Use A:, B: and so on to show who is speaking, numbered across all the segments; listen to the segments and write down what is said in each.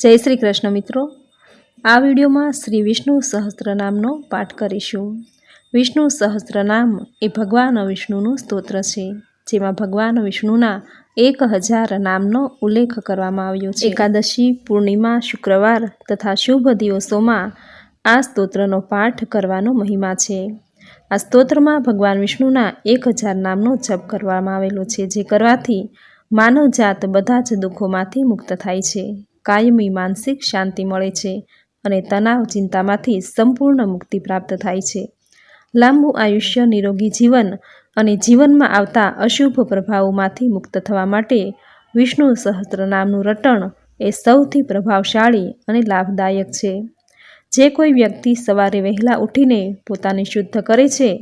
A: જય શ્રી કૃષ્ણ મિત્રો, આ વિડીયોમાં શ્રી વિષ્ણુ સહસ્ત્રનામનો પાઠ કરીશું। વિષ્ણુ સહસ્ત્રનામ એ ભગવાન વિષ્ણુનું સ્તોત્ર છે, જેમાં ભગવાન વિષ્ણુના 1000 નામનો ઉલ્લેખ કરવામાં આવ્યો છે। એકાદશી, પૂર્ણિમા, શુક્રવાર તથા શુભ દિવસોમાં આ સ્તોત્રનો પાઠ કરવાનો મહિમા છે। આ સ્તોત્રમાં ભગવાન વિષ્ણુના 1000 નામનો જપ કરવામાં આવેલો છે, જે કરવાથી માનવજાત બધા જ દુઃખોમાંથી મુક્ત થાય છે, કાયમી માનસિક શાંતિ મળે છે અને તણાવ ચિંતામાંથી સંપૂર્ણ મુક્તિ પ્રાપ્ત થાય છે। લાંબુ આયુષ્ય, નિરોગી જીવન અને જીવનમાં આવતા અશુભ પ્રભાવોમાંથી મુક્ત થવા માટે વિષ્ણુ સહસ્ત્રનામનું રટણ એ સૌથી પ્રભાવશાળી અને લાભદાયક છે। જે કોઈ વ્યક્તિ સવારે વહેલા ઉઠીને પોતાને શુદ્ધ કરે છે,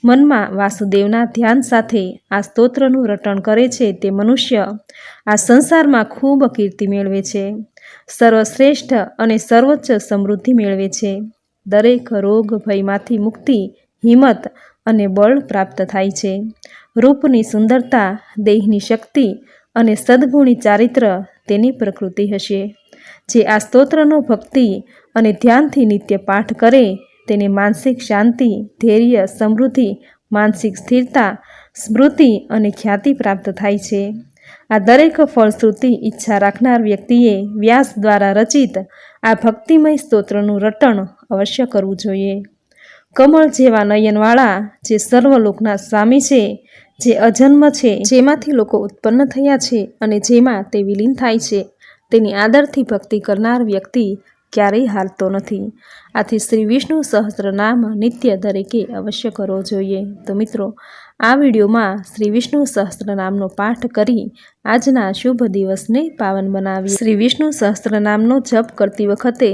A: મનમાં વાસુદેવના ધ્યાન સાથે આ સ્તોત્રનું રટણ કરે છે, તે મનુષ્ય આ સંસારમાં ખૂબ કીર્તિ મેળવે છે, સર્વશ્રેષ્ઠ અને સર્વોચ્ચ સમૃદ્ધિ મેળવે છે, દરેક રોગ ભયમાંથી મુક્તિ, હિંમત અને બળ પ્રાપ્ત થાય છે। રૂપની સુંદરતા, દેહની શક્તિ અને સદ્ગુણી ચારિત્ર તેની પ્રકૃતિ હશે। જે આ સ્તોત્રનો ભક્તિ અને ધ્યાનથી નિત્ય પાઠ કરે, તેને માનસિક શાંતિ, ધૈર્ય, સમૃદ્ધિ, માનસિક સ્થિરતા, સ્મૃતિ અને ખ્યાતિ પ્રાપ્ત થાય છે। આ દરેક ફળશ્રુતિ ઈચ્છા રાખનાર વ્યક્તિએ વ્યાસ દ્વારા રચિત આ ભક્તિમય સ્તોત્રનું રટણ અવશ્ય કરવું જોઈએ। કમળ જેવા નયનવાળા જે સર્વલોકના સ્વામી છે, જે અજન્મ છે, જેમાંથી લોકો ઉત્પન્ન થયા છે અને જેમાં તે વિલીન થાય છે, તેની આદરથી ભક્તિ કરનાર વ્યક્તિ ક્યારેય હારતો નથી। આથી શ્રી વિષ્ણુ સહસ્ત્રનામ નિત્ય દરેકે અવશ્ય કરવો જોઈએ। તો મિત્રો, આ વિડીયોમાં શ્રી વિષ્ણુ સહસ્ત્રનામનો પાઠ કરી આજના શુભ દિવસને પાવન બનાવીએ। શ્રી વિષ્ણુ સહસ્ત્રનામનો જપ કરતી વખતે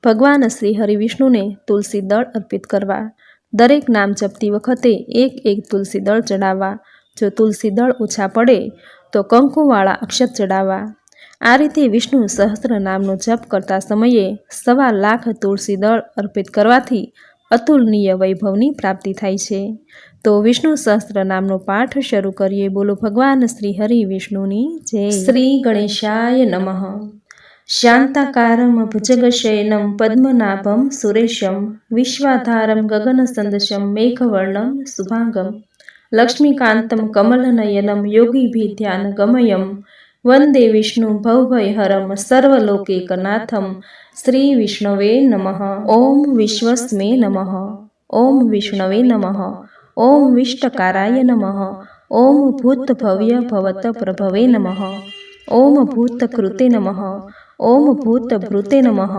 A: ભગવાન શ્રી હરિવિષ્ણુને તુલસી દળ અર્પિત કરવા। દરેક નામ જપતી વખતે એક તુલસી દળ ચડાવવા। જો તુલસી દળ ઓછા પડે તો કંકુવાળા અક્ષત ચડાવવા। આ રીતે વિષ્ણુ સહસ્ત્ર નામનો જપ કરતા સમયે 1.25 લાખ તુલસી દળ અર્પિત કરવાથી અતુલનીય વૈભવની પ્રાપ્તિ થાય છે। તો વિષ્ણુ સહસ્ત્ર નામનો પાઠ શરૂ કરીએ। બોલો ભગવાન શ્રી હરિ વિષ્ણુની જય। શ્રી ગણેશાય નમઃ। શાંતાકારમ ભુજગશયનમ પદ્મનાભમ સુરેશમ વિશ્વાધારમ ગગનસદૃશમ મેઘવર્ણમ શુભાંગમ લક્ષ્મીકાંતમ કમલનયનમ યોગીભીધ્યાનગમયમ વંદે વિષ્ણુ ભવભયહરમ સર્વલોકૈકનાથમ શ્રી વિષ્ણવે નમઃ। ઓમ વિશ્વસ્મે નમઃ। ઓમ વિષ્ણવે નમઃ। ઓમ વિષ્ટકારાય નમઃ। ઓમ ભૂતભવ્ય ભવત પ્રભવે નમઃ। ઓમ ભૂતકૃતે નમઃ। ઓમ ભૂતભૃતે નમઃ।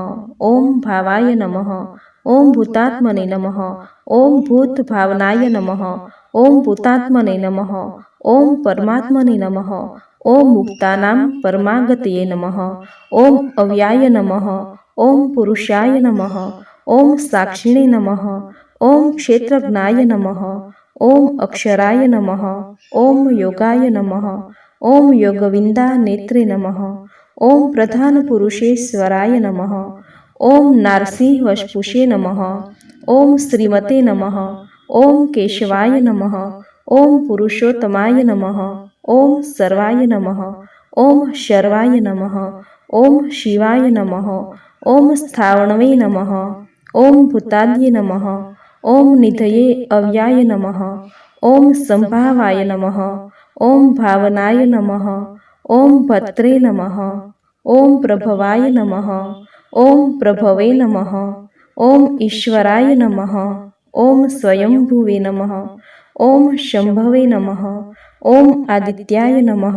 A: ઓમ ભાવાય નમઃ। ઓમ ભૂતાત્મને નમઃ। ઓમ ભૂતભાવનાય નમઃ। ઓમ ભૂતાત્મને નમઃ। ઓમ પરમાત્મને નમઃ। ઓમ મુક્તાનામ પરમાગતયે નમઃ। ઓમ અવ્યાય નમઃ। ઓમ પુરુષાય નમઃ। ઓમ સાક્ષિણે નમઃ। ઓમ ક્ષેત્રજ્ઞાય નમઃ। ઓમ અક્ષરાય નમઃ। ઓમ યોગાય નમઃ। ઓમ યોગવિંદા નેત્રે નમઃ। ઓમ પ્રધાન પુરુષેશ્વરાય નમઃ। ઓમ નારસિંહ વશપુષે નમઃ। ઓમ શ્રીમતે નમઃ। ઓમ કેશવાય નમઃ। ઓમ પુરુષોત્તમાય નમઃ। ઓમ સર્વાય નમઃ। ઓમ શર્વાય નમઃ। ઓમ શિવાય નમઃ। ઓમ સ્થાવણવે નમઃ। ઓમ ભૂતાદ્ય નમઃ। ઓમ નિધયે અવ્યાય નમઃ। ઓમ સંભાવાય નમઃ। ઓમ ભાવનાય નમઃ। ઓમ ભત્રે નમઃ। ઓમ પ્રભવાય નમઃ। ઓમ પ્રભવે નમઃ। ઓમ ઈશ્વરાય નમઃ। ઓમ સ્વયંભુવે નમઃ। ઓમ શંભવે નમઃ। ઓમ આદિત્યાય નમઃ।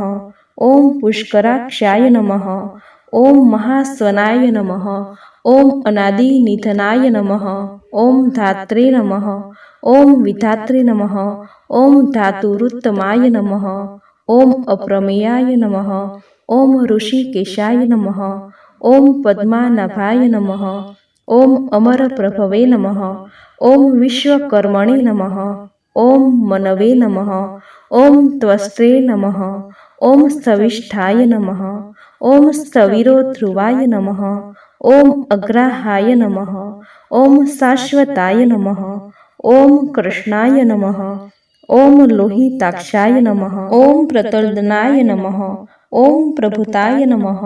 A: ઓમ પુષ્કરાક્ષાય નમઃ। ઓમ મહાસ્વનાય નમઃ। ઓમ અનાદિ નિધનાય નમઃ। ઓમ ધાત્રે નમઃ। ઓમ વિધાત્રે નમઃ। ઓમ ધાતુરુત્તમાય નમઃ। ઓમ અપ્રમેયાય નમઃ। ઓમ ઋષિકેશાય નમઃ। ઓમ પદ્માનાભાય નમઃ। ઓમ અમરપ્રભવે નમઃ। ઓમ વિશ્વકર્મણે નમઃ। ઓમ મનવે નમઃ। ઓમ ત્વષ્ટ્રે નમઃ। ઓમ સ્થવિષ્ઠાય નમઃ। ઓમ સ્થવિરો ધ્રુવાય નમઃ। ઓમ અગ્રાહાય નમઃ। ઓમ શાશ્વતાય નમઃ। ઓમ કૃષ્ણાય નમઃ। ઓમ લોહિતાક્ષાય નમઃ। ઓમ પ્રતર્દનાય નમઃ। ઓમ પ્રભુતાય નમઃ।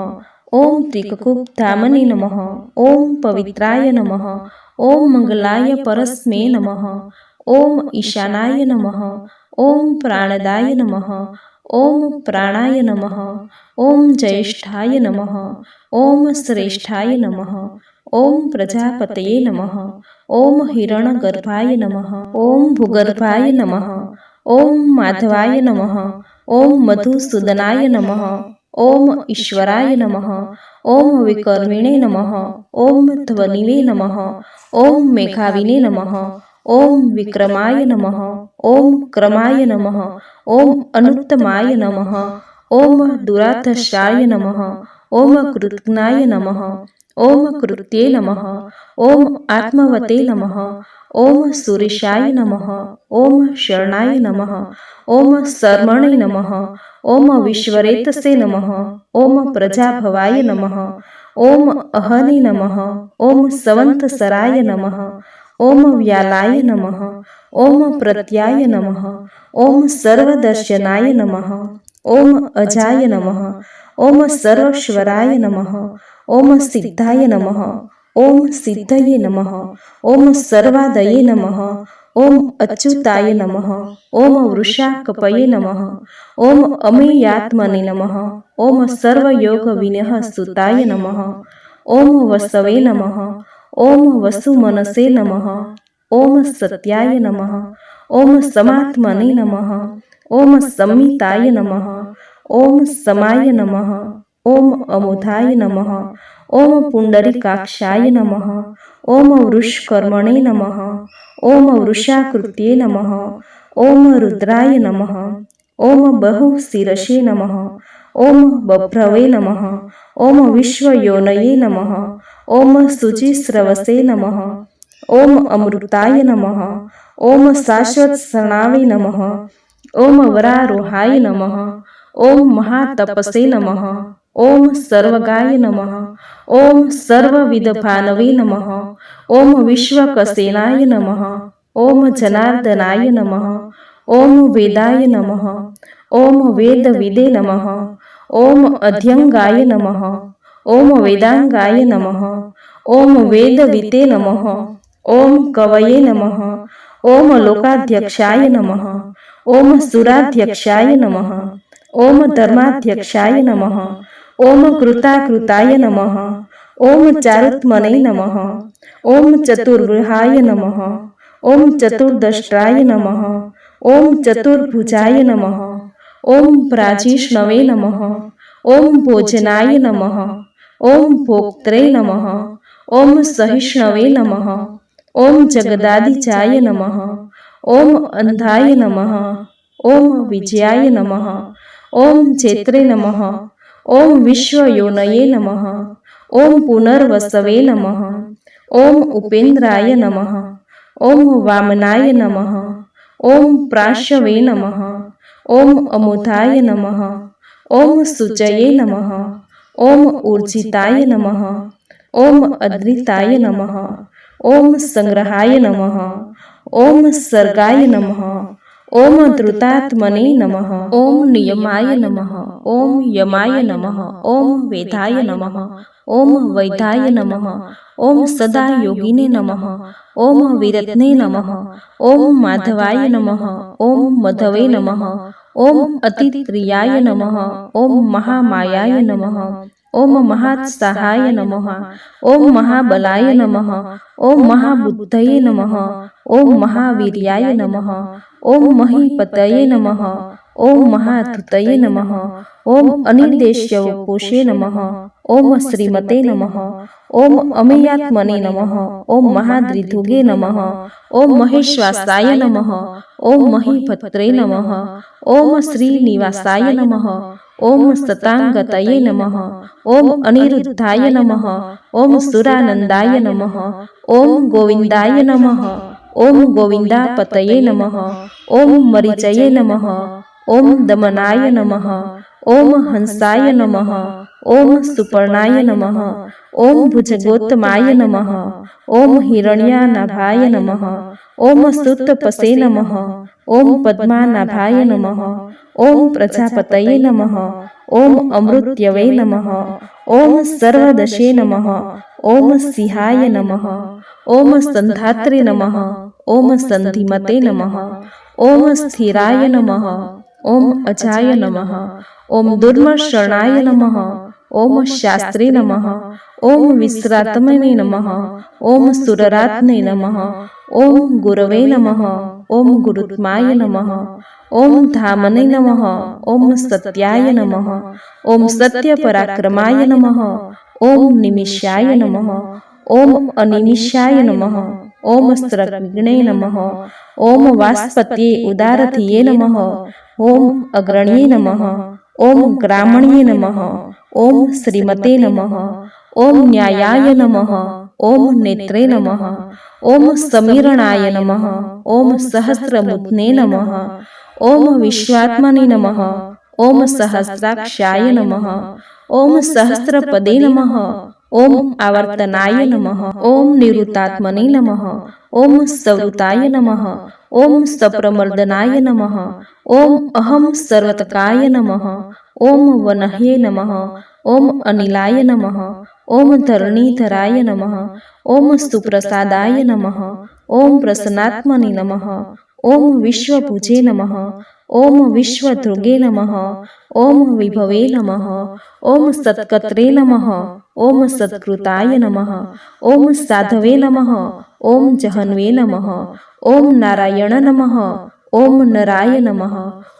A: ઓમ ત્રિકુબ્ધામને નમઃ. ઓમ પવિત્રાય નમઃ. ઓમ મંગલાય પરસ્મે નમઃ. ઓમ ઈશાનાય નમઃ. ઓમ પ્રાણદાય નમઃ. ઓમ પ્રાણાય નમઃ. ઓમ જ્યેષ્ઠાય નમઃ. ઓમ શ્રેષ્ઠાય નમઃ. ઓમ પ્રજાપતયે નમઃ. ઓમ હિરણગર્ભાય નમઃ. ઓમ ભૂગર્ભાય નમઃ. ઓમ માધવાય નમઃ. ઓમ મધુસૂદનાય નમઃ. ઓમ ઈશ્વરાય નમઃ. ઓમ વિકર્મિણે નમઃ. ઓમ ધ્વનિવે નમઃ. ઓમ મેઘાવિને નમઃ. ઓમ વિક્રમાય નમઃ. ઓમ ક્રમાય નમઃ. ઓમ અનુત્તમાય નમઃ. ઓમ દુરાધર્ષાય નમઃ. ઓમ કૃતજ્ઞાય નમઃ. ઓમ કૃત્યે નમઃ. ઓમ આત્મવતે નમઃ. ઓમ સુરેશાય નમઃ. ઓમ શરણાય નમઃ. ઓમ શર્મણે નમઃ. ઓમ વિશ્વરેતસે નમઃ. ઓમ પ્રજાભવાય નમઃ. ઓમ અહને નમઃ. ઓમ સવંતસરાય નમઃ. ઓમ વ્યાલાય નમઃ. ઓમ પ્રત્યાય નમઃ. ઓમ સર્વદર્શનાય નમઃ. ઓમ અજાય નમઃ. ઓમ સર્વેશ્વરાય નમઃ. ઓમ સિદ્ધાય નમઃ. ઓમ સિદ્ધયે નમઃ. ઓમ સર્વાદયે નમઃ. ઓમ અચ્યુતાય નમઃ. ઓમ વૃષાકપયે નમઃ. ઓમ અમેયાત્મને નમઃ. ઓમ સર્વયોગવિનઃ સુતાય નમઃ. ઓમ વસવે નમઃ. ઓમ વસુમનસે નમઃ. ઓમ સત્યાય નમઃ. ઓમ સમાત્મને નમઃ. ઓમ સંમિતાય નમઃ. ઓમ સમાય નમઃ. ઓમ અમુધાય નમઃ. ઓમ પુંડરીકાક્ષાય નમઃ. ઓમ વૃષકર્મણે નમઃ. ઓમ વૃષાકૃત્યે નમઃ. ઓમ રુદ્રાય નમઃ. ઓમ બહુશિરસે નમઃ. ઓમ બભ્રવે નમઃ. ઓમ વિશ્વયોનયે નમઃ. ઓમ શુચિસ્રવસે નમઃ. ઓમ અમૃતાય નમઃ. ઓમ શાશ્વતસણાવે નમઃ. ઓમ વરારોહાય નમઃ. ઓમ મહાતપસે નમઃ. ઓમ સર્વગાય નમઃ. ઓમ સર્વવિદભાનવે નમઃ. ઓમ વિશ્વકસેનાય નમઃ. ઓમ જનાર્દનાય નમઃ. ઓમ વેદાય નમઃ. ઓમ વેદવિદે નમઃ. ઓમ અધ્યંગાય નમઃ. ઓમ વેદાંગાય નમઃ. ઓમ વેદવિતે નમઃ. ઓમ કવયે નમઃ. ઓમ લોકાધ્યક્ષાય નમઃ. ઓમ સુરાધ્યક્ષાય નમઃ. ઓમ ધર્માધ્યક્ષાય નમઃ. ઓમ કૃતાકૃતાય નમઃ. ઓમ ચારુત્મને નમઃ. ઓમ ચતુર્વૃહાય નમઃ. ઓમ ચતુર્દષ્ટ્રાય નમઃ. ઓમ ચતુર્ભુજાય નમઃ. ઓમ પ્રાજીષ્ણવે નમઃ. ઓમ ભોજનાય નમઃ. ઓમ ભોક્ત્રે નમઃ. ઓમ સહિષ્ણવે નમઃ. ઓમ જગદાદિજાય નમઃ. ઓમ અંધાય નમઃ. ઓમ વિજયાય નમઃ. ઓમ ચેત્રે નમઃ. ઓમ વિશ્વયોનયે નમઃ. ઓમ પુનર્વસવે નમઃ. ઓમ ઉપેન્દ્રાય નમઃ. ઓમ વામનાય નમઃ. ઓમ પ્રાશવે નમઃ. ઓમ અમુધાય નમઃ. ઓમ શુચયે નમઃ. ઓમ ઉર્જિતાય નમઃ. ઓમ અદ્રિતાય નમઃ. ઓમ સંગ્રહાય નમઃ. ઓમ સર્ગાય નમઃ. ઓમ ધૃતાત્મને નમઃ. ઓમ નિયમાય નમઃ. ઓમ યમાય નમઃ. ઓમ વેદાય નમઃ. ઓમ વૈધાય નમઃ. ઓમ સદા યોગિને નમઃ. ઓમ વિરત્ને નમઃ. ઓમ માધવાય નમઃ. ઓમ મધવે નમઃ. ઓમ અતિત્રિયાય નમઃ. ઓમ મહામાયાય નમઃ. ઓમ મહાત્સાહાય નમઃ. ઓમ મહાબલાય નમઃ. ઓમ મહાબુદ્ધયે નમઃ. ઓમ મહાવીર્યાય નમઃ. ઓમ મહીપતયે નમઃ. ઓમ મહાધૃતયે નમઃ. ઓમ અનિર્દેશ્યવપુષે નમઃ. ઓમ શ્રીમતે નમઃ. ઓમ અમેયાત્મને નમઃ. ઓમ મહાદ્રિધુગે નમઃ. ઓમ મહેશ્વાસાય નમઃ. ઓમ મહીભત્રે નમઃ. ઓમ શ્રીનિવાસાય નમઃ. ઓમ સતાંગતયે નમઃ. ઓમ અનિરુદ્ધાય નમઃ. ઓમ સુરાનંદાય નમઃ. ઓમ ગોવિંદાય નમઃ. ઓમ ગોવિંદાપતયે નમઃ. ઓમ મરીચયે નમઃ. ઓમ દમનાય નમઃ, ઓમ હંસાય નમઃ, ઓમ સુપર્ણાય નમઃ, ઓમ ભુજગોત્તમાય નમઃ, ઓમ હિરણ્યાનાભાય નમઃ, ઓમ સુતપસે નમઃ, ઓમ પદ્માનાભાય નમઃ, ઓમ પ્રજાપતયે નમઃ, ઓમ અમૃત્યવે નમઃ, ઓમ સર્વદશે નમઃ, ઓમ સિંહાય નમઃ, ઓમ સંધાત્રે નમઃ, ઓમ સંધિમતે નમઃ, ઓમ સ્થિરાય નમઃ, ઓમ અજાય નમઃ, ઓમ દુર્મશરણાય નમઃ, ઓમ શાસ્ત્રે નમઃ, ઓમ વિશ્રાત્મને નમઃ, ઓમ સુરરાત્ને નમઃ, ઓમ ગુરવે નમઃ, ઓમ ગુરુત્માય નમઃ, ઓમ ધામને નમઃ, ઓમ સત્યાય નમઃ, ઓમ સત્યપરાક્રમાય નમઃ, ઓમ નિમિષાય નમઃ, ઓમ અનિમિષાય નમઃ, ઓમ સ્ત્રવિઘ્ને નમઃ, ઓમ વાસ્પત્યે ઉદારથિયે નમઃ, ઓમ અગ્રણ્યે નમઃ, ઓમ ગ્રામણ્યે નમઃ, ઓમ શ્રીમતે નમઃ, ઓમ ન્યાયાય નમઃ, ઓમ નેત્રે નમઃ, ઓમ સમીરણાય નમઃ, ઓમ સહસ્રમુદ્ને નમઃ, ઓમ વિશ્વાત્મને નમઃ, ઓમ સહસ્રાક્ષાય નમઃ, ઓમ સહસ્રપદે નમઃ, ઓમ આવર્તનાય નમઃ, ઓમ નિરુતાત્મને નમઃ, ઓમ સવૃતાય નમઃ, ઓમ સપ્રમર્દનાય નમઃ, ઓમ અહમ સર્વતકાય નમઃ, ઓમ વનહ્યે નમઃ, ઓમ અનિલાય નમઃ, ઓમ ધરણીધરાય નમઃ, ઓમ સુપ્રસાદાય નમઃ, ઓમ પ્રસન્નાત્મને નમઃ, ઓમ વિશ્વભુજે નમઃ, ઓમ વિશ્વધૃગે નમઃ, ઓમ વિભવે નમઃ, ઓમ સત્કત્રે નમઃ, ઓમ સત્કૃતાય નમઃ, ઓમ સાધવે નમઃ, ઓમ જહન્વે નમઃ, ઓમ નારાયણ નમઃ, ઓમ નરાય નમઃ,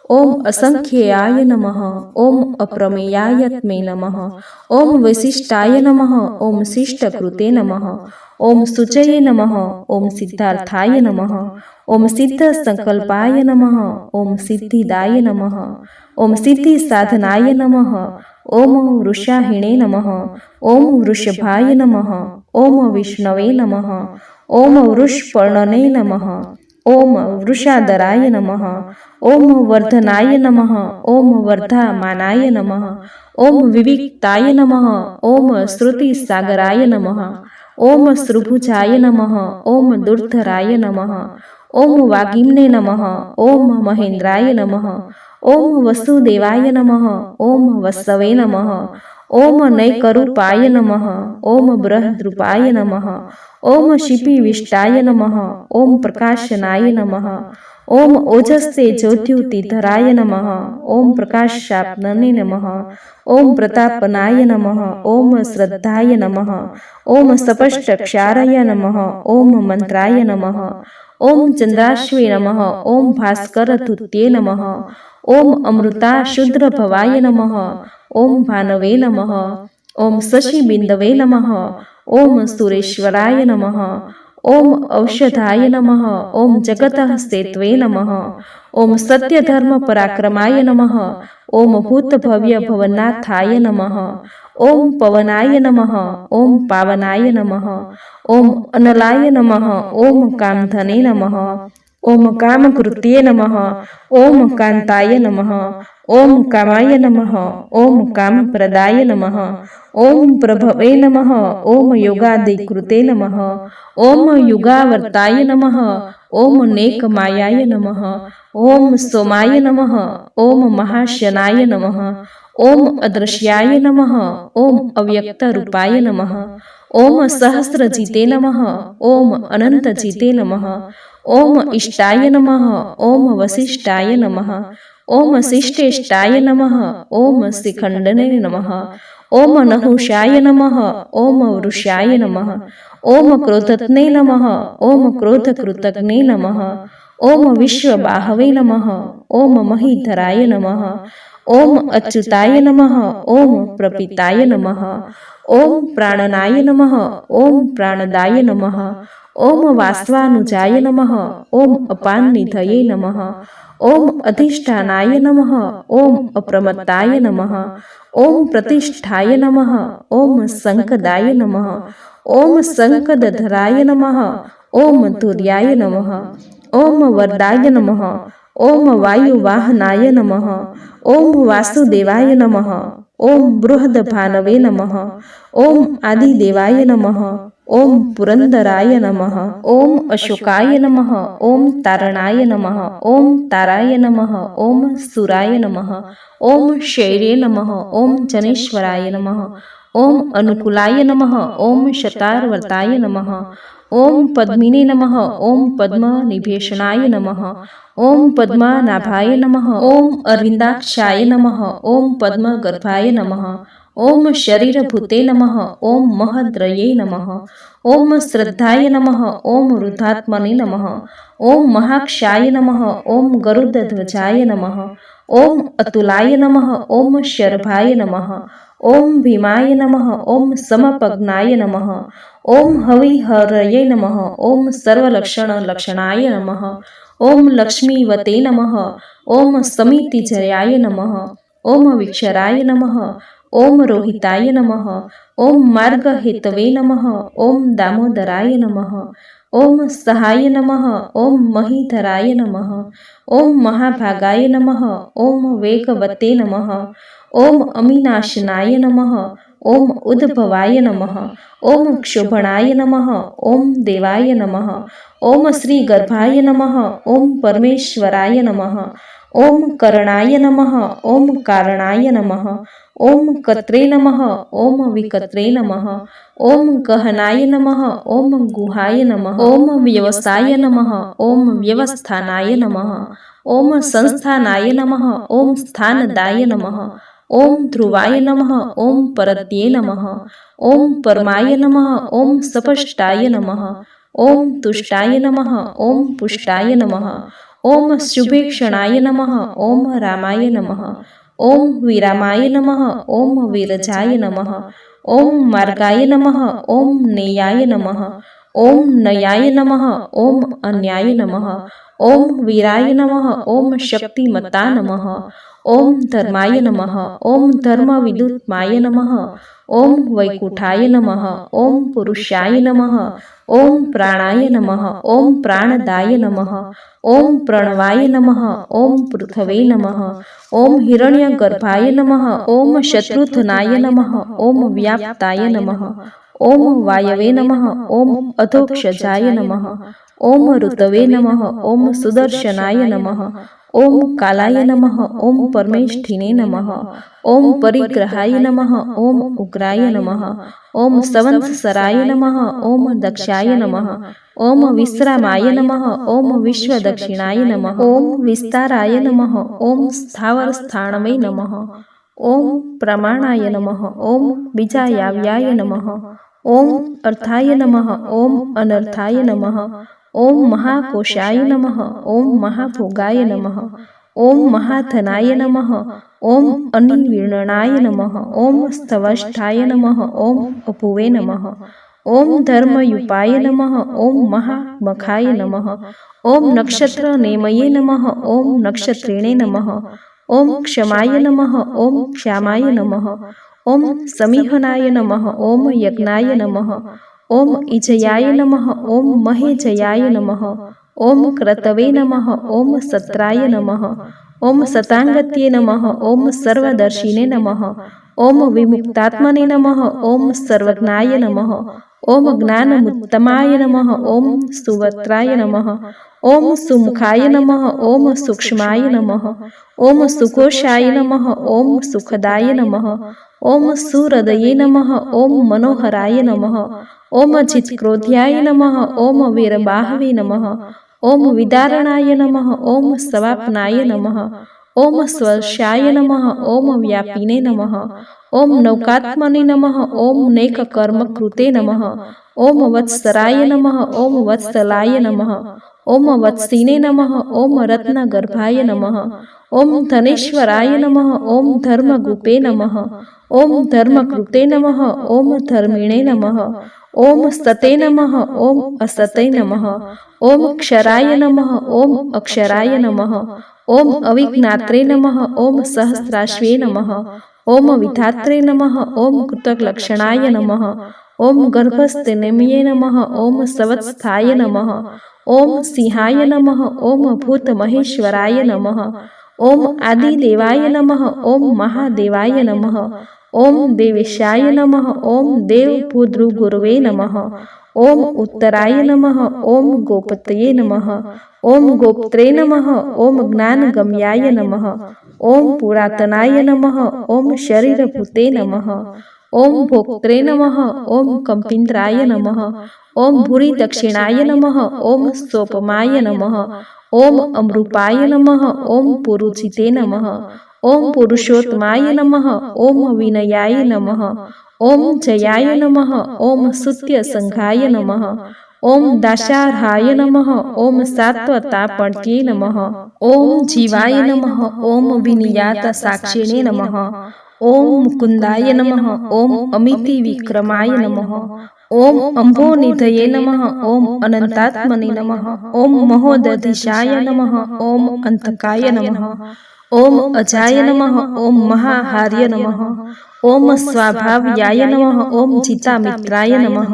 A: ઓમ અસંખ્યાય નમઃ, ઓમ અપ્રમેયાયત્મે નમઃ, ઓમ વિશિષ્ટાય નમઃ, ઓમ શિષ્ટકૃતે નમઃ, ઓમ શુચયે નમઃ, ઓમ સિદ્ધાર્થાય નમઃ, ઓમ સિદ્ધ સંકલ્પાય નમઃ, ઓમ સિદ્ધિદાય નમઃ, ઓમ સિદ્ધિ સાધનાય નમઃ, ઓમ વૃષાહિણે નમઃ, ઓમ વૃષભાય નમઃ, ઓમ વિષ્ણવે નમઃ, ઓમ વૃષપર્ણને નમઃ, ઓમ વૃષાદરાય નમઃ, ઓમ વર્ધનાય નમઃ, ઓમ વર્ધામાનાય નમઃ, ઓમ વિવિક્તાય નમઃ, ઓમ શ્રુતિસાગરાય નમઃ, ઓમ શ્રુભુજાય નમઃ, ઓમ દુર્ધરાય નમઃ, ઓમ વાગીમ્ને નમઃ, ઓમ મહેન્દ્રાય નમઃ, ઓમ વસુદેવાય નમઃ, ઓમ વસવે નમઃ, ઓમ નૈકરૂપાય નમઃ, ઓમ બૃહદ્રૂપાય નમઃ, ઓમ શિપિવિષ્ટાય નમઃ, ઓમ પ્રકાશનાય નમઃ, ઓમ ઓજસ્તે જ્યોત્યુતિધરાય નમઃ, ઓમ પ્રકાશાત્મને નમઃ, ઓમ પ્રતાપનાય નમઃ, ઓમ શ્રદ્ધાય નમઃ, ઓમ સપષ્ટક્ષારય નમઃ, ઓમ મંત્રાય નમઃ, ઓમ ચંદ્રાશ્વે નમઃ, ઓમ ભાસ્કરધુત્યે નમઃ, ઓમ અમૃતાશુદ્રભવાય નમઃ, ઓમ ભાનવે નમઃ, ઓમ શશિબિંદવે નમઃ, ઓમ સુરેશ્વરાય નમઃ, ઓમ ઔષધાય નમઃ, ઓમ જગતઃ નમઃ, ઓમ સત્યધર્મ પરાક્રમાય નમઃ, ઓમ ભૂતભવ્ય ભવનાથાય નમઃ, ઓમ પવનાય નમઃ, ઓમ પાવનાય નમઃ, ઓમ અનલાય નમઃ, ઓમ કામધને નમઃ, ઓમ કામકૃત્યે નમઃ, ઓમ કાંતાય નમઃ, ઓમ કામાય નમઃ, ઓમ કામપ્રદાય નમઃ, ઓમ પ્રભવે નમઃ, ઓમ યોગાદિકૃતે નમઃ, ઓમ યુગાવર્તાય નમઃ, ઓમ નેકમાયાય નમઃ, ઓમ સોમાય નમઃ, ઓમ મહાશનાય નમઃ, ઓમ અદૃશ્યાય નમઃ, ઓમ અવ્યક્તરૂપાય નમઃ, ઓમ સહસ્રજીતે નમઃ, ઓમ અનંતજીતે નમઃ, ઓમ ઇષ્ટાય નમઃ, ઓમ વસિષ્ઠાય નમઃ, ઓમ શિષ્ટેષ્ટાય નમઃ, ઓમ શિખંડને નમઃ, ઓમ નહુષાય નમઃ, ઓમ વૃષાય નમઃ, ઓમ ક્રોધત્ને નમઃ, ઓમ ક્રોધકૃતજ્ઞે નમઃ, ઓમ વિશ્વબાહવે નમઃ, ઓમ મહીધરાય નમઃ, ઓમ અચ્યુતાય નમઃ, ઓમ પ્રપિતાય નમઃ, ઓમ પ્રાણનાય નમઃ, ઓમ પ્રાણદાય નમઃ, ઓમ વાસ્વાનુજાય નમઃ, ઓમ અપાનનિધયે નમઃ, ઓમ અધિષ્ઠાનાય નમઃ, ઓમ અપ્રમત્તાય નમઃ, ઓમ પ્રતિષ્ઠાય નમઃ, ઓમ સંકદાય નમઃ, ઓમ સંકદધરાય નમઃ, ઓમ ધુર્યાય નમઃ, ઓમ વરદાય નમઃ, ઓમ વાયુવાહનાય નમઃ. ઓમ વાસુદેવાય નમઃ. ઓમ બૃહદભાનવે નમઃ. ઓમ આદિદેવાય નમઃ. ઓમ પુરંદરાય નમઃ. ઓમ અશોકાય નમઃ. ઓમ તારણાય નમઃ. ઓમ તારાય નમઃ. ઓમ સુરાય નમઃ. ઓમ શૈરે નમઃ. ઓમ જનેશ્વરાય નમઃ. ઓમ અનુકૂલાય નમઃ. ઓમ શતાર્વર્તાય નમઃ. ઓમ પદ્મિને નમઃ. ઓમ પદ્મનિભેષણાય નમઃ. ઓમ પદ્મનાભાય નમઃ. ઓમ અરવિંદાક્ષાય નમઃ. ઓમ પદ્મગર્ભાય નમઃ. ઓમ શરીરભૂતે નમઃ. ઓમ મહદ્રયે નમઃ. ઓમ શ્રદ્ધાય નમઃ. ઓમ વૃદ્ધાત્મને નમઃ. ઓમ મહાક્ષાય નમઃ. ઓમ ગરુડધ્વજાય નમઃ. ઓમ અતુલાય નમઃ. ઓમ શર્ભાય નમઃ. ઓમ ભીમાય નમઃ. ઓમ સમપજ્ઞાય નમઃ. ઓમ હવિહરયે નમઃ. ઓમ સર્વલક્ષણલક્ષણાય નમઃ. ઓમ લક્ષ્મીવતે નમઃ. ઓમ સમિતિજયાય નમઃ. ઓમ વિક્ષરાય નમઃ. ઓમ રોહિતાય નમઃ. ઓમ માર્ગહેતવે નમઃ. ઓમ દામોદરાય નમઃ. ઓમ સહાય નમઃ. ઓમ મહીધરાય નમઃ. ઓમ મહાભાગાય નમઃ. ઓમ વેગવતે નમઃ. ઓમ અમીનાશનાય નમઃ. ઓમ ઉદ્ભવાય નમઃ. ઓમ ક્ષોભણાય નમઃ. ઓમ દેવાય નમઃ. ઓમ શ્રીગર્ભાય નમઃ. ઓમ પરમેશ્વરાય નમઃ. ઓમ કરણાય નમઃ. ઓમ કારણાય નમઃ. ઓમ કત્રે નમઃ. ઓમ વિકત્રે નમઃ. ઓમ ગહનાય નમઃ. ઓમ ગુહાય નમઃ. ઓમ વ્યવસાય નમઃ. ઓમ વ્યવસ્થાનાય નમઃ. ઓમ સંસ્થાનાય નમઃ. ઓમ સ્થાનદાય નમઃ. ઓમ ધ્રુવાય નમઃ. ઓમ પરત્યે નમઃ. ઓમ પરમાય નમઃ. ઓમ સપષ્ટાય નમઃ. ઓમ તુષ્ટાય નમઃ. ઓમ પુષ્ટાય નમઃ. ઓમ શુભેક્ષણાય નમઃ. ઓમ રામાય નમઃ. ઓમ વિરામાય નમઃ. ઓમ વિરજાય નમઃ. ઓમ માર્ગાય નમઃ. ઓમ નેયાય નમઃ. ઓમ નયાય નમઃ. ઓમ અન્યાય નમઃ. ઓમ વીરાય નમઃ. ઓમ શક્તિમતા નમઃ. ઓમ ધર્માય નમઃ. ઓમ ધર્મવિદુત્માય નમઃ. ઓમ વૈકુંઠાય નમઃ. ઓમ પુરુષાય નમઃ. ઓમ પ્રાણાય નમઃ. ઓમ પ્રાણદાય નમઃ. ઓમ પ્રણવાય નમઃ. ઓમ પૃથવે નમઃ. ઓમ હિરણ્યગર્ભાય નમઃ. ઓમ શત્રુધ્નાય નમઃ. ઓમ વ્યાપ્તાય નમઃ. ઓમ વાયવે નમઃ. ઓમ અધોક્ષજાય નમઃ. ઓમ ઋતવે નમઃ. ઓમ સુદર્શનાય નમઃ. ઓમ કાલાય નમઃ. ઓમ પરમેષ્ઠિને નમઃ. ઓમ પરિગ્રહાય નમઃ. ઓમ ઉગ્રાય નમઃ. ઓમ સંવત્સરાય નમઃ. ઓમ દક્ષાય નમઃ. ઓમ વિશ્રામાય નમઃ. ઓમ વિશ્વદક્ષિણાય નમઃ. ઓમ વિસ્તારાય નમઃ. ઓમ સ્થાવરસ્થાણવે નમઃ. ઓમ પ્રમાણાય નમઃ. ઓમ બીજાયાવ્યાય નમઃ. ઓમ અર્થાય નમઃ. ઓમ અનર્થાય નમઃ. ઓમ મહાકોશાય નમઃ. ઓમ મહાભોગાય નમઃ. ઓમ મહાધનાય નમઃ. ઓમ અનિર્વિણનાય નમઃ. ઓમ સ્થવષ્ઠાય નમઃ. ઓમ અભુવે નમઃ. ઓમ ધર્મયુપાય નમઃ. ઓમ મહામખાય નમઃ. ઓમ નક્ષત્રનેમયે નમઃ. ઓમ નક્ષત્રિણે નમઃ. ઓમ ક્ષમાય નમઃ. ઓમ ક્ષામાય નમઃ. ઓમ સમિહનાય નમઃ. ઓમ યજ્ઞાય નમઃ. ઓમ ઇજયાય નમઃ. ઓમ મહેજયાય નમઃ. ઓમ ક્રતવે નમઃ. ઓમ સત્રાય નમઃ. ઓમ સતાંગત્યે નમઃ. ઓમ સર્વદર્શિને નમઃ. ઓમ વિમુક્તાત્મને નમઃ. ઓમ સર્વજ્ઞાય નમઃ. ઓમ જ્ઞાનમુત્તમાય નમઃ. ઓમ સુવક્ત્રાય નમઃ. ઓમ સુમુખાય નમઃ. ઓમ સૂક્ષ્માય નમઃ. ઓમ સુઘોષાય નમઃ. ઓમ સુખદાય નમઃ. ઓમ સુહૃદયે નમઃ. ઓમ મનોહરાય નમઃ. ઓમ ચિત્ક્રોધ્યાય નમઃ. ઓમ વીરબાહવે નમઃ. ઓમ વિદારણાય નમઃ. ઓમ સવાપનાય નમઃ. ઓમ સ્વર્શાય નમઃ. ઓમ વ્યાપિને નમઃ. ઓમ નૌકાત્મને નમઃ. ઓમ નેકકર્મકૃતે નમઃ. ઓમ વત્સરાય નમઃ. ઓમ વત્સલાય નમઃ. ઓમ વત્સિને નમઃ. ઓમ રત્નગર્ભાય નમઃ. ઓમ ધનેશ્વરાય નમઃ. ઓમ ધર્મગુપે નમઃ. ઓમ ધર્મકૃતે નમઃ. ઓમ ધર્મિણે નમઃ. ઓમ સતે નમઃ. ઓમ અસતે નમઃ. ઓમ ક્ષરાય નમઃ. ઓમ અક્ષરાય નમઃ. ઓમ અવિજ્ઞાત્રે નમઃ. ઓમ સહસ્રાશ્વે નમઃ. ओम विधात्रे नमः। ओम कृतलक्षणाय नमः। ओम गर्भस्थे नेम्ये नमः। ओम सवत्स्थाय नमः। ओम सिंहाय नमः। ओम भूत महेश्वराय नमः। ओम आदिदेवाय नमः। ओम महादेवाय नमः। ओम देवेशाय नमः। ओम देव भूद्रुगुरवे नमः। ओम उत्तराय नमः। ओम गोपतये नमः। ओम गोप्त्रे नमः। ओम ज्ञानगम्याय नमः। ओम पुरातनाय नमः। ओम शरीरभूते नमः। ओम भोक्त्रे नमः। ओम कंपिन्द्राय नमः। ओम भूरि दक्षिणाय नमः। ओम सोपमाय नमः। ओम अमृपाय नमः। ओम पुरुचिते नमः। ओम पुरुषोत्तमाय नमः। ओम विनयाय नमः। ओम जयाय नमः। ओम सुत्यसंघाय नमः। ओम दाशार्हाय नमः। ओम सात्वतापण्ये नमः। ओम जीवाय नमः। ओम विनियात साक्षिणे नमः। ओम मुकुंदाय नमः। ओम अमिति विक्रमाय नमः। ओम अम्भोनिधये नमः। ओम अनंतात्मने नमः। ओम महोदधिशाय नमः। ओम अंतकाय नमः। ओम अजाय नमः। ओम महाहार्य नमः। ओम स्वाभाव्याय नमः। ओम चितामित्राय नमः।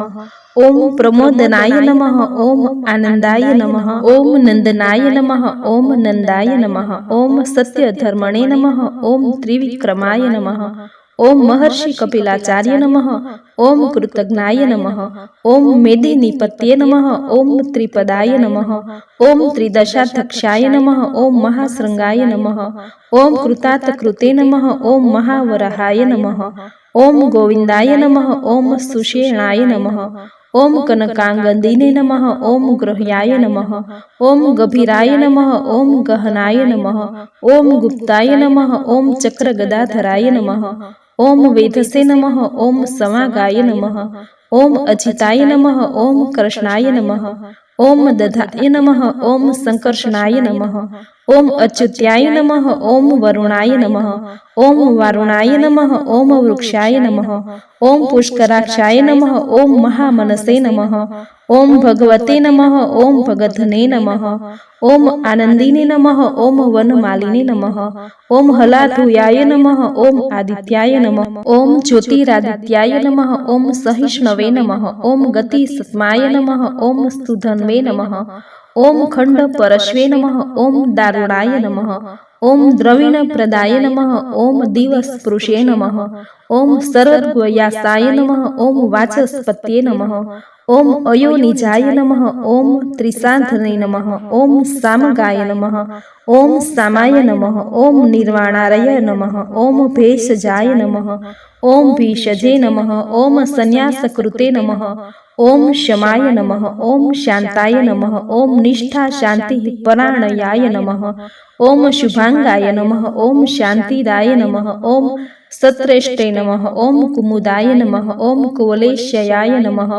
A: ओम प्रमोदनाय नमः। ओम आनंदाय नमः। ओम नंदनाय नमः। ओम नंदाय नमः। ओम सत्यधर्मणे नमः। ओम त्रिविक्रमाय नमः। ओम महर्षि कपिलाचार्य नमः। ओम कृतज्ञाय नमः। ओम मेदिनीपत्ये नमः। ओम त्रिपदाय नमः। ओम त्रिदशाध्यक्षाय नमः। ओम महाशृंगाय नमः। ओम कृतातकृते नमः। ओम महावराहाय नमः। ओम गोविंदाय नमः। ओम सुषेणाय नमः। ओम कनकांगदीने नमः। ओम ग्रह्याय नमः। ओम गभीराय नमः। ओम गहनाय नमः। ओम गुप्ताय नमः। ओम चक्रगदाधराय नमः। ओम वेधसे नमः। ओम समागाय नमः। ओम अजिताय नमः। ओम कृष्णाय नमः। ओम दधाय नमः। ओम संकर्षणाय नमः। ओम अच्युत्याय नमः। ओम वरुणाय नमः। ओम वारुणाय नमः। ओम वृक्षाय नमः। ओम पुष्कराक्षाय नमः। ओम महामनसे नमः। ओम भगवते नमः। ओम भगधने नमः। ओम आनंदिने नमः। ओम वनमालिने नमः। ओम हलाधुयाय नमः। ओम आदित्याय नमः। ओम ज्योतिरादित्याय नमः। ओम सहिष्णवे नमः। ओम गतिसत्माय नमः। ओम स्तुधन्वे नमः। ओम खंड परश्वे नमः। ओम दारुणाय नमः। ओम द्रविण प्रदाय नमः। ओम दिवस्पृशे नमः। ओम सर्वद्वयासाय नमः। ओम वाचस्पत्ये नमः। ओम अयोनिजाय नमः। ओम त्रिसाधने नमः। ओम सामगाय नमः। ओम सामाय नमः। ओम निर्वाणारय नमः। ओम भेषजाय नमः। ओम भीषजे नमः। ओम संन्यासकृते नमः। ओम शमाय नमः। ओम शांताय नमः। ओम निष्ठा शांति परायणाय नमः। ओम शुभांगाय नमः। ओम शांतिदाय नमः। ओम सत्रेष्ठे नमः। ओम कुमुदाय नमः। ओम कुवलेशयाय नमः।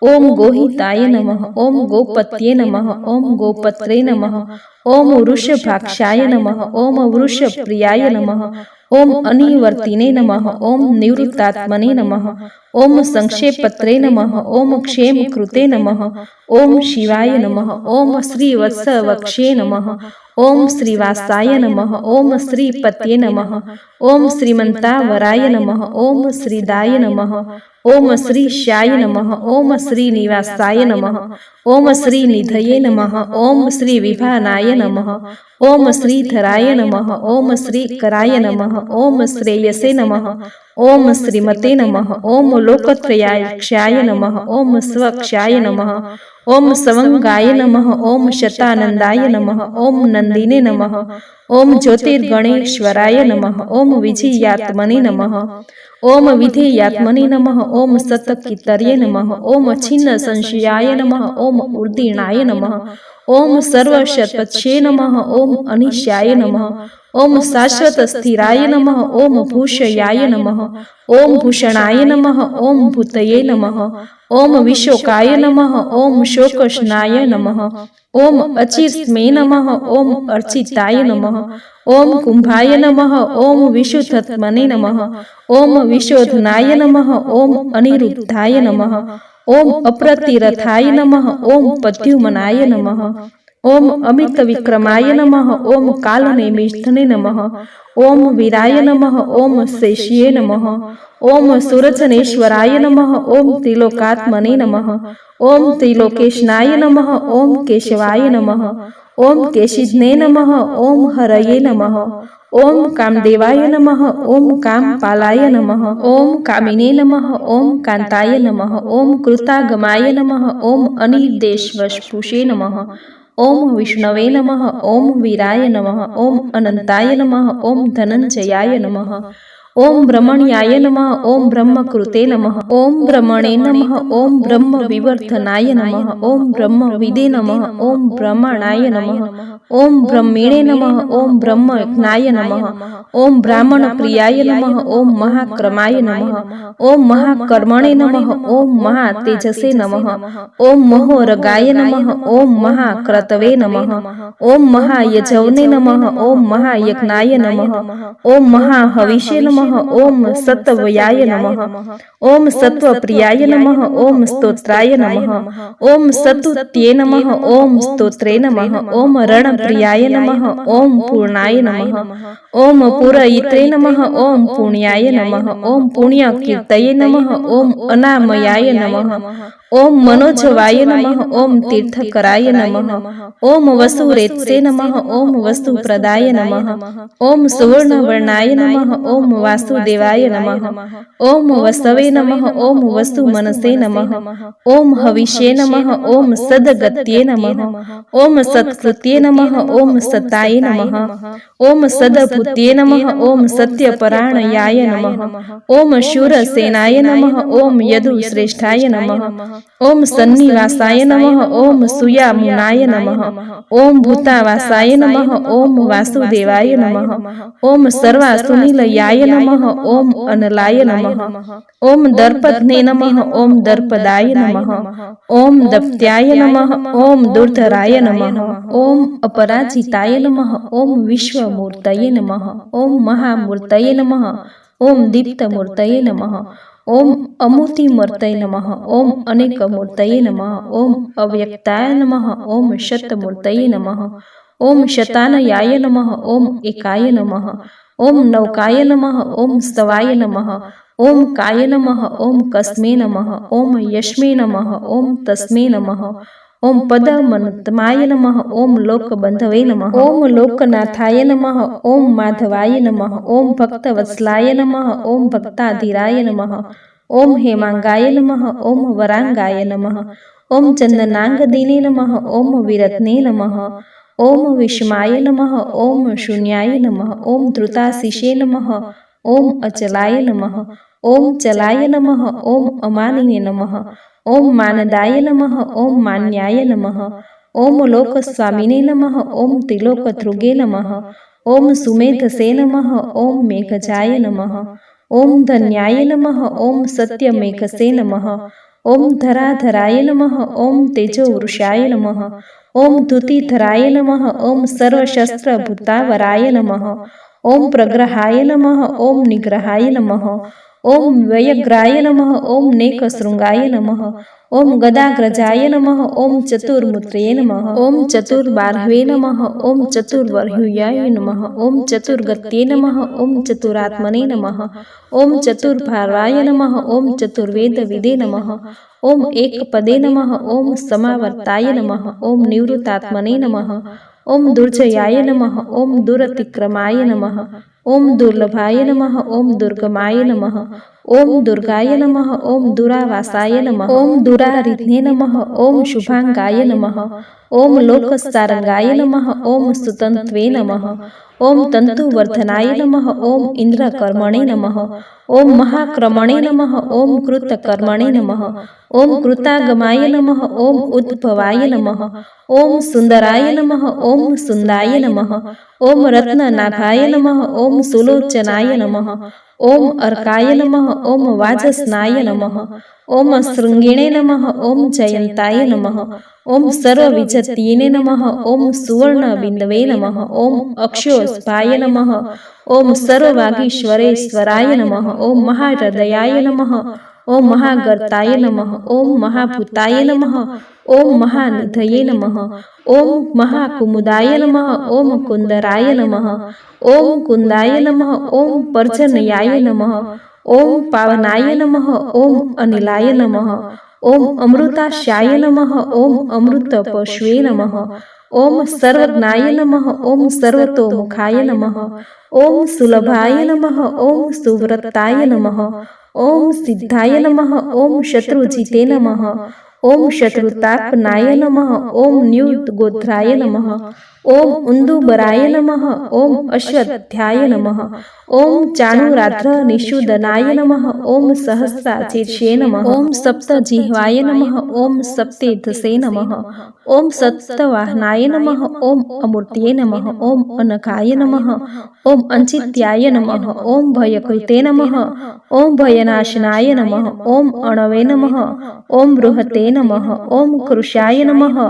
A: ओम गोहिताय नमः। ओम गोपत्ये नमः। ओम गोपत्रे नमः। ओम वृषभाक्षाय नमः। ओम वृषप्रियाय नमः। ओम अनिवर्तिने नमः। ओम निवृत्तात्मने नमः। ओम संक्षेपत्रे नमः। ओम क्षेमकृते नमः। ओम शिवाय नमः। ओम श्रीवत्सवक्षे नमः। ओम श्रीवासाय नमः। ओम श्रीपत्ये नमः। ओम श्रीमन्तावराय नमः। ओम श्रीदाय नमः। ओम श्रीशाय नमः। ओम श्रीनिवासाय नमः। ओम श्रीनिधये नमः। ओम श्रीविभानाय नमः। ओम श्रीधराय नमः। ओम श्रीकराय नमः। ओम श्रेयसे नमः। ओम श्रीमते नमः। ओम लोकत्रयाक्षाय नमः। ओम स्वक्षाय नमः। ओम सवंगाय नमः। ओम शतानंदाय नमः। ओम नंदिने नमः। ओम ज्योतिर्गणेश्वराय नमः। ओम विजयात्मने नमः। ओम विधेयात्मने नमः। ओम सतकितर्ये नमः। ओम छिन्न संशयाय नमः। ओम उर्दीणाय नमः। ओम सर्वशतपक्षे नमः। ओम अनिशाय नमः। ओम शाश्वत स्थिराय नमः। ओम भूषयाय नमः। ओम भूषणाय नमः। ओम भूतये नमः। ओम विशोकाय नमः। ओम शोकशनाय नमः। ओम अचिस्मे नमः। ओम अर्चिताय नमः। ओम कुंभाय नमः। ओम विशुद्धात्मने नमः। ओम विशोधनाय नमः। ओम अनिरुद्धाय नमः। ओम अप्रतिरथाय नमः। ओम पद्युमनाय नमः। ओम अमित विक्रमाय नमः। ओम कालनेमिष्ठने नमः। ओम वीराय नमः। ओम शेष्ये नमः। ओम सुरचनेश्वराय नमः। ओम त्रिलोकात्मने नमः। ओम त्रिलोकेशनाय नमः। ओम केशवाय नमः। ओम केशिध्ने नमः। ओम हरये नमः। ओम कामदेवाय नमः। ओम कामपालाय नमः। ओम कामिने नमः। ओम कांताय नमः। ओम कृतागमाय नमः। ओम अनिर्देशवशपुषे नमः। ओम विष्णवे नमः। ओम वीराय नमः। ओम अनंताय नमः। ओम धनंजयाय नमः। ओम ब्रह्मण्याय नमः। ओम ब्रह्मकृते नमः। ओम ब्रह्मणे नमः। ओम ब्रह्म विवर्धनाय नमः। ओम ब्रह्मविदे नमः। ओम ब्रह्मणाय नमः। ओम ब्रह्मिणे नमः। ओम ब्रह्मज्ञाय नमः। ओम ब्राह्मण प्रियाय नमः। ओम महाक्रमाय नमः। ओम महाकर्मणे नमः। ओम महातेजसे नमः। ओम महोरगाय नमः। ओम महाक्रतवे नमः। ओम महायजवने नमः। ओम महायज्ञाय नमः। ओम महाहविषे नमः। ओम सत्वयाय नमः। ओम सत्वप्रियाय नमः। ओम स्तोत्राय नमः। ओम सतुत्ये नमः। ओम स्तोत्रे नमः। ओम रणप्रियाय नमः। ओम पूर्णाय नमः। ओम पुरयित्रे नमः। ओम पुण्याय नमः। ओम पुण्यकीर्तये नमः। ओम अनामयाय नमः। ओम मनोजवाय नमः। ओम तीर्थकराय नमः। ओम वसुरेत्से नमः। ओम वसुप्रदाय नमः। ओम सुवर्णवर्णाय नमः। ओम वासुदेवाय नमः। ओम वसवे नमः। ओम वसुमनसे नमः। ओम हविषे नमः। ओम सद्गत्ये नमः। ओम सत्कृत्ये नमः। ओम सताय नमः। ओम सदभूत्ये नमः। ओम सत्यपरायणाय नमः। ओम शूरसेनाय नमः। ओम यदुश्रेष्ठाय नमः। ओम सन्निवासाय नमः। ओम सुयामुनाय नमः। ओम भूतावासाय नमः। ओम वासुदेवाय नमः। ओम सर्वासुनिलयाय नमः। ओम अनलाय नमः। ओम दर्पध्ने नमः। ओम दर्पदाय नमः। ओम दप्त्याय नमः। ओम दुर्धराय नमः। ओम अपराजिताय नमः। ओम विश्वमूर्तये नमः। ओम महामूर्तये नमः। ओम दीप्तमूर्तये नमः। ओम अमूर्तिमूर्तये नमः। ओम अनेकमूर्तये नमः। ओम अव्यक्ताय नमः। ओम शतमूर्तये नमः। ओम शतानयाय नमः। ओम एकाय नमः। ओम नौकाय नमः। ओम स्तवाय नमः। ओम काय नमः। ओम कस्मे नमः। ओम यस्मे नमः। ओम तस्मे नमः। ओम पदमन्तमाय नमः। ओम लोकबंधवे नमः। ओम लोकनाथाय नमः। ओम माधवाय नमः। ओम भक्तवत्सलाय नमः। ओम भक्ताधीराय नमः। ओम हेमांगाय नमः। ओम वरांगाय नमः। ओम चंदनांगदीने नमः। ओम विरत्ने नमः। ओम विषमाय नमः। ओम शून्याय नमः। ओम धृताशिषे नमः। ओम अचलाय नमः। ओम चलाय नमः। ओम अमानिने नमः। ओम मानदाय नमः। ओम मान्याय नमः। ओम लोकस्वामिने नमः। ओम त्रिलोकध्रुगे नमः। ओम सुमेधसे नमः। ओम मेघजाय नमः। ओम धन्याय नमः। ओम सत्यमेघसे नमः। ओम धराधराय नमः। ओम तेजोवृषाय नमः। ओम धुतिधराय नमः। ओम सर्वशस्त्रभूतावराय नमः। ओम प्रग्रहाय नमः। ओम निग्रहाय नमः। ओम व्ययग्राय नमः। ओम नेकशृंगाय नमः। ओम गदाग्रजाय नमः। ओम चतुर्मुत्र्ये नमः। ओम चतुर्बाह्वे नमः। ओम चतुर्वर्ह्याय नमः। ओम चतुर्गत्ये नमः। ओम चतुरात्मने नमः। ओम चतुर्भावाय नमः। ओम चतुर्वेदविदे नमः। ओम एकपदे नमः। ओम समावर्ताय नमः। ओम निवृत्तात्मने नमः। ओम दुर्जयाय नमः। ओम दुरतिक्रमाय नमः। ओम दुर्लभाय नमः। ओम दुर्गमाय नमः। ओम दुर्गाय नमः। ओम दुरावासाय नमः। ओम दुरारिध्ने नमः। ओम शुभांगाय नमः। ओम लोकसारंगाय नमः। ओम सुतंत्वे नमः। ओम तंतुवर्धनाय नमः। ओम इंद्रकर्मणे नमः। ओम महाक्रमणे नमः। ओम कृतकर्मणे नमः। ओम कृतागमाय नमः। ओम उद्भवाय नमः। ओम सुंदराय नमः। ओम सुंदाय नमः। ओम रत्ननाभाय नमः। ओम सुलोचनाय नमः। ओम अर्काय नमः। ओम वाजस्नाय नमः। ओम शृंगिणे नमः। ओम जयंताय नमः। ओम सर्वविजतीने नमः। ओम सुवर्णबिंदवे नमः। ओम अक्षोस्भाय नमः। ओम सर्ववागीश्वरेश्वराय नमः। ओम महाहृदयाय नमः। ઓમ મહાગર્તાય નમઃ, ઓમ મહાભૂતાય નમઃ, ઓમ મહાનિધયે નમઃ, ઓમ મહાકુમુદાય નમઃ, ઓમ કુંદરાય નમઃ, ઓમ કુંદાય નમઃ, ઓમ પર્જન્યાય નમઃ, ઓમ પાવનાય નમઃ, ઓમ અનિલાય નમઃ, ઓમ અમૃતાશાય નમઃ, ઓમ અમૃતપશુએ નમઃ, ઓમ સર્વજ્ઞાય નમઃ, ઓમ સર્વતોમુખાય નમઃ, ઓમ સુલભાય નમઃ, ઓમ સુવ્રતાય નમઃ, ઓમ સિદ્ધાય નમઃ, ઓમ શત્રુજીતે નમઃ, ઓમ શત્રુતાપનાય નમઃ, ઓમ ન્યુતગોત્રાય નમઃ, ઓમ ઉંદુબરાય નમઃ, ઓમ અશ્વત્થાય નમઃ, ઓમ ચાણુરાત્ર નિષુદનાય નમઃ, ઓમ સહસ્રાચીર્ષે નમઃ, ઓમ સપ્તજીહ્વાય નમઃ, ઓમ સપ્તેધસે નમઃ, ઓમ સપ્તવાહનાય નમઃ, ઓમ અમૂર્ત્યે નમઃ, ઓમ અનઘાય નમઃ, ઓમ અંચિત્યાય નમઃ, ઓમ ભયકૃતે નમઃ, ઓમ ભયનાશનાય નમઃ, ઓમ અણવે નમઃ, ઓમ બૃહતે નમઃ, ઓમ કૃશાય નમઃ,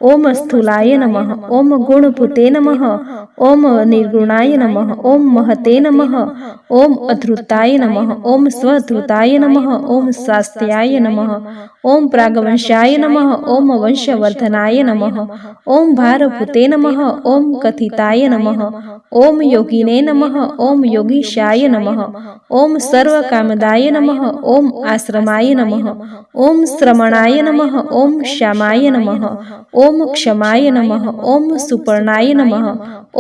A: ઓમ સ્થૂલાય નમઃ, ઓમ ગુણભૂતે નમઃ, ઓમ નિર્ગુણાય નમઃ, ઓમ મહતે નમઃ, ઓમ અધૃતાય નમઃ, ઓમ સ્વધૃતાય નમઃ, ઓમ સ્વાસ્થ્યાય નમઃ, ઓમ પ્રાગવંશાય નમઃ, ઓમ વંશવર્ધનાય નમઃ, ઓમ ભારભૂતે નમઃ, ઓમ કથિતાય નમઃ, ઓમ યોગિને નમઃ, ઓમ યોગીશાય નમઃ, ઓમ સર્વકામદાય નમઃ, ઓમ આશ્રમાય નમઃ, ઓમ શ્રમણાય નમઃ, ઓમ શ્યામાય નમઃ, ઓમ ક્ષમાય નમઃ, ઓમ સુપર્ણાય નમઃ,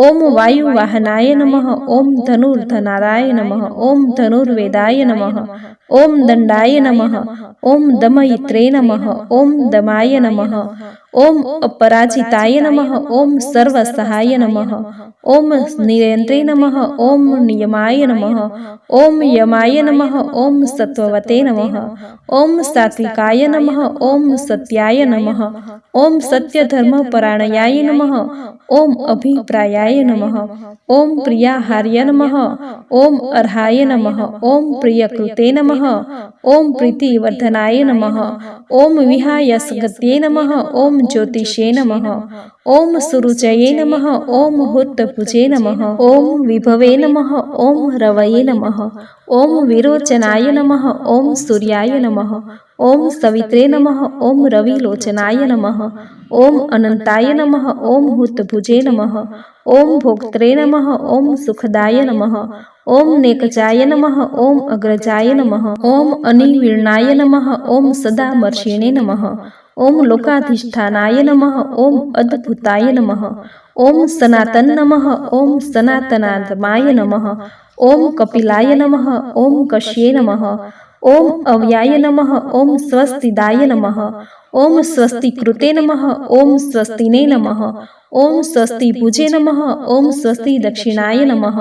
A: ઓમ વાયુવાહનાય નમઃ, ઓમ ધનુર્ધનારાય નમઃ, ઓમ ધનુર્વેદાય નમઃ, ઓમ દંડાય નમઃ, ઓમ દમયિત્રે નમઃ, ઓમ દમાય નમઃ, ઓમ અપરાજિતાય નમઃ, ઓમ સર્વસહાય નમઃ, ઓમ નિરેન્દ્રે નમઃ, ઓમ નિયમાય નમઃ, ઓમ યમાય નમઃ, ઓમ સત્વવતે નમઃ, ઓમ સાત્વિકાય નમઃ, ઓમ સત્યાય નમઃ, ઓમ સત્યધર્મપરાયણાય નમઃ, ઓમ અભિપ્રાયાય નમઃ, ઓમ પ્રિયાહાર્ય નમઃ, ઓમ અર્હાય નમઃ, ઓમ પ્રિયકૃતે નમઃ, ઓમ પ્રીતિવર્ધનાય નમઃ, ઓમ વિહાયસગત્યે નમઃ, ઓમ જ્યોતિષે નમઃ, ઓમ સુરુચયે નમઃ, ઓમ હુતભુજે નમઃ, ઓમ વિભવે નમઃ, ઓમ રવયે નમઃ, ઓમ વિરોચનાય નમઃ, ઓમ સૂર્યાય નમઃ, ઓમ સવિત્રે નમઃ, ઓમ રવિલોચનાય નમઃ, ઓમ અનંતાય નમઃ, ઓમ હુતભુજે નમઃ, ઓમ ભોક્ત્રે નમઃ, ઓમ સુખદાય નમઃ, ઓમ નેકજાય નમઃ, ઓમ અગ્રજાય નમઃ, ઓમ અનિર્વિણાય નમઃ, ઓમ સદામર્ષિણે નમઃ, ઓમ લોકાધિષ્ઠાનાય નમઃ, ઓમ અદ્ભુતાય નમઃ, ઓમ સનાતન નમઃ, ઓમ સનાતનાત્માય નમઃ, ઓમ કપિલાય નમઃ, ઓમ કશ્યે નમઃ, ઓમ અવ્યાય નમઃ, ઓમ સ્વસ્તિદાય નમઃ, ઓમ સ્વસ્તિકૃતે નમઃ, ઓમ સ્વસ્તિને નમઃ, ઓમ સ્વસ્તિભુજે નમઃ, ઓમ સ્વસ્તિ દક્ષિણાય નમઃ,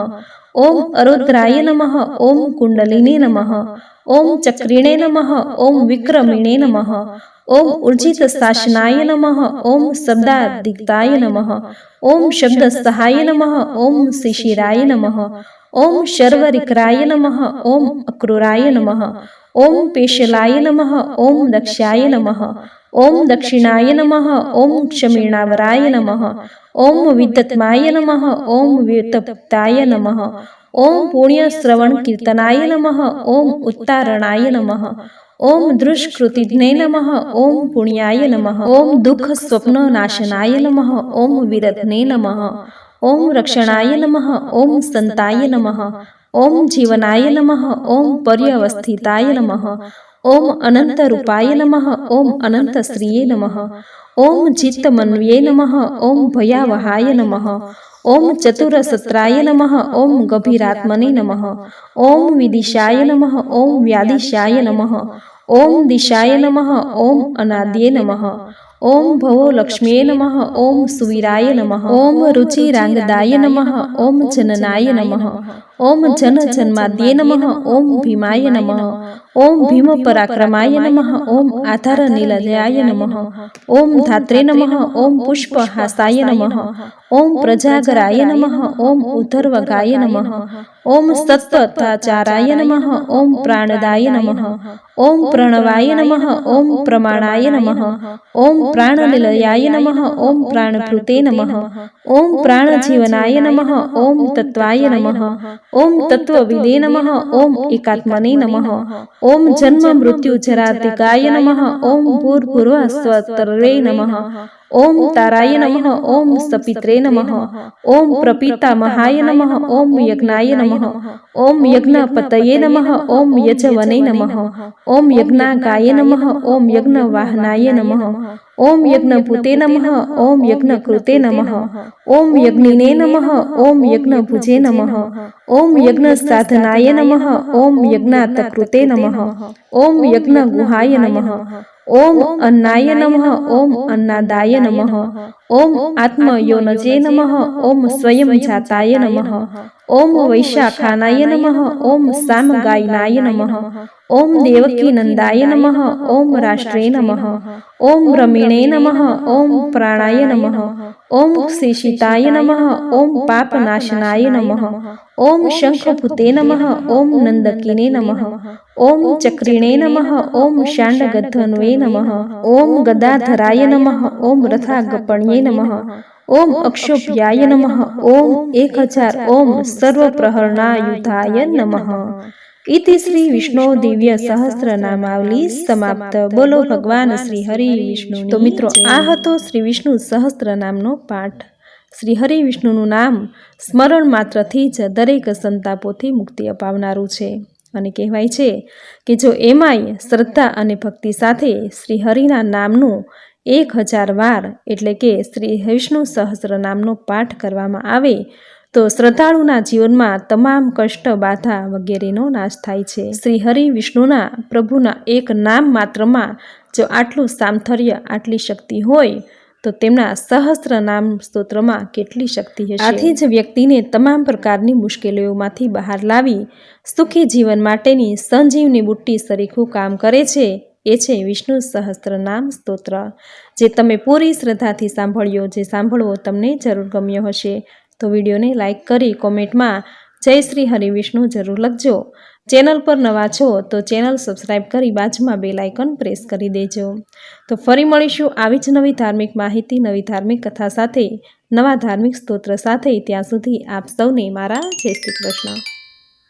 A: ઓમ અરુદ્રાય નમઃ, ઓમ કુંડલિને નમઃ, ઓમ ચક્રિણે નમઃ, ઓમ વિક્રમિણે નમઃ, ઓમ ઉર્જિત શાસનાય નમઃ, ઓમ શબ્દાદિક્તાય નમઃ, ઓમ શબ્દસહાય નમઃ, ઓમ શિશિરાય નમઃ, ઓમ શર્વરિક્રાય નમઃ, ઓમ અક્રૂરાય નમઃ, ઓમ પેશલાય નમઃ, ઓમ દક્ષાય નમઃ, ઓમ દક્ષિણાય નમઃ, ઓમ ક્ષમીણાવરાય નમઃ, ઓમ વિદ્તમાય નમઃ, ઓમ વ્યુતપ્તાય નમઃ, ઓમ પુણ્યશ્રવણ કીર્તનાય નમઃ, ઓમ ઉત્તારણાય નમઃ, ઓમ દૃષ્કૃતિજ્ઞે નમઃ, ઓમ પુણ્યાય નમઃ, ઓમ દુઃખ સ્વપ્ન નાશનાય નમઃ, ઓમ વિરત્ને નમઃ, ઓમ રક્ષણાય નમઃ, ઓમ સંતાય નમઃ, ઓમ જીવનાય નમઃ, ઓમ પર્યવસ્થિતાય નમઃ, ઓમ અનંતરૂપાય નમઃ, ઓમ અનંતશ્રીયે નમઃ, ઓમ ચિત્તમન્વ્યે નમઃ, ઓમ ભયાવહાય નમઃ, ઓમ ચતુરસત્રાય નમઃ, ઓમ ગભીરાત્મને નમઃ, ઓમ વિદિશાય નમઃ, ઓમ વ્યાદિશાય નમઃ, ઓમ દિશાય નમઃ, ઓમ અનાદ્યે નમઃ, ઓમ ભવોલક્ષ્મ્યે નમઃ, ઓમ સુવીરાય નમઃ, ઓમ રુચિરાંગદાય નમઃ, ઓમ જનનાય નમઃ, ઓમ જનજન્માદ્યે નમઃ, ઓમ ભીમાય નમઃ, ઓમ ભીમપરાક્રમાય નમઃ, ઓમ આધારનિલયાય નમઃ, ઓમ ધાત્રે નમઃ, ઓમ પુષ્પહાસાય નમઃ, ઓમ પ્રજાગરાય નમઃ, ઓમ ઉધર્વગાય નમઃ, ઓમ સત્તતાચારાય નમઃ, ઓમ પ્રાણદાય નમઃ, ઓમ પ્રણવાય નમઃ, ઓમ પ્રમાણાય નમઃ, ઓમ પ્રાણનિલયાય નમઃ, ઓમ પ્રાણભૃતે નમઃ, ઓમ પ્રાણજીવનાય નમઃ, ઓમ તત્વાય નમઃ, ओम तत्वविदे नमः। ओम एकात्मने नमः। ओम जन्म मृत्यु जरातिकाय नमः। ओम भूर्भुवः स्वतर्वे नमः। ओम ताराय नमः। ओम सपित्रे नमः। ओम प्रपितामहाय नमः। ओम यज्ञाय नमः। ओम यज्ञपतये नमः। ओम यजवने नमः। ओम यज्ञागाय नमः। ओम यज्ञवाहनाय नमः। ओम यज्ञभूते नमः। ओम यज्ञकृते नमः। ओम यज्ञिने नमः। ओम यज्ञभुजे नमः। ओम यज्ञसाधनाय नमः। ओम यज्ञातकृते नमः। ओम यज्ञगुहाय नमः। ओम अन्नाय नमः। ओम अन्नादाय नमः। ओम आत्मयोनजे नमः। ओम स्वयं जाताय नमः। ओम वैशाखानाय नमः। ओम सामगायनाय नमः। ओम देवकी नंदाय नमः। ओम राष्ट्रे नमः। ओम रमिणे नमः। ओम प्राणाय नमः। ओम शेषिताय नमः। ओम पापनाशनाय नमः। ओम शंखभूते नमः। ओम नंदकिने नमः। ओम चक्रिणे नमः। ओम शांडगद्धन्वे नमः। ओम गदाधराय नमः। ओम रथागपण्ये नमः। ओम अक्षोभ्याय नमः। ओम 1000 ओम सर्वप्रहरणायुधाय नमः। इति श्री विष्णु दिव्य सहस्त्रनामावली समाप्त। बोलो भगवान श्री हरि विष्णु। तो मित्रों आ हतो श्री विष्णु सहस्त्रनामनो पाठ। श्री हरि विष्णुનું નામ સ્મરણ માત્રથી જ દરેક સંતાપોથી મુક્તિ અપાવનારું છે અને કહેવાય છે કે જો એમાંય શ્રદ્ધા અને ભક્તિ સાથે શ્રી હરિના નામનું 1000 વાર એટલે કે શ્રી વિષ્ણુ સહસ્ત્રનામનો પાઠ કરવામાં આવે તો શ્રદ્ધાળુના જીવનમાં તમામ કષ્ટ બાધા વગેરેનો નાશ થાય છે। શ્રી હરિ વિષ્ણુના પ્રભુના એક નામ માત્રમાં જો આટલું સામર્થ્ય આટલી શક્તિ હોય તો તેમના સહસ્ત્ર નામ સ્તોત્રમાં કેટલી શક્તિ હશે। આથી જ વ્યક્તિને તમામ પ્રકારની મુશ્કેલીઓમાંથી બહાર લાવી સુખી જીવન માટેની સંજીવની બુટ્ટી સરીખું કામ કરે છે એ છે વિષ્ણુ સહસ્ત્રનામ સ્તોત્ર, જે તમે પૂરી શ્રદ્ધાથી સાંભળ્યો, જે સાંભળવો તમને જરૂર ગમ્યો હશે તો વિડીયોને લાઇક કરી કોમેન્ટમાં જય શ્રી હરિ વિષ્ણુ જરૂર લખજો। ચેનલ પર નવા છો તો ચેનલ સબસ્ક્રાઈબ કરી બાજુમાં બેલ આઇકન પ્રેસ કરી દેજો। તો ફરી મળીશું આવી જ નવી ધાર્મિક માહિતી, નવી ધાર્મિક કથા સાથે, નવા ધાર્મિક સ્તોત્ર સાથે। ત્યાં સુધી આપ સૌને મારા જય શ્રી કૃષ્ણ।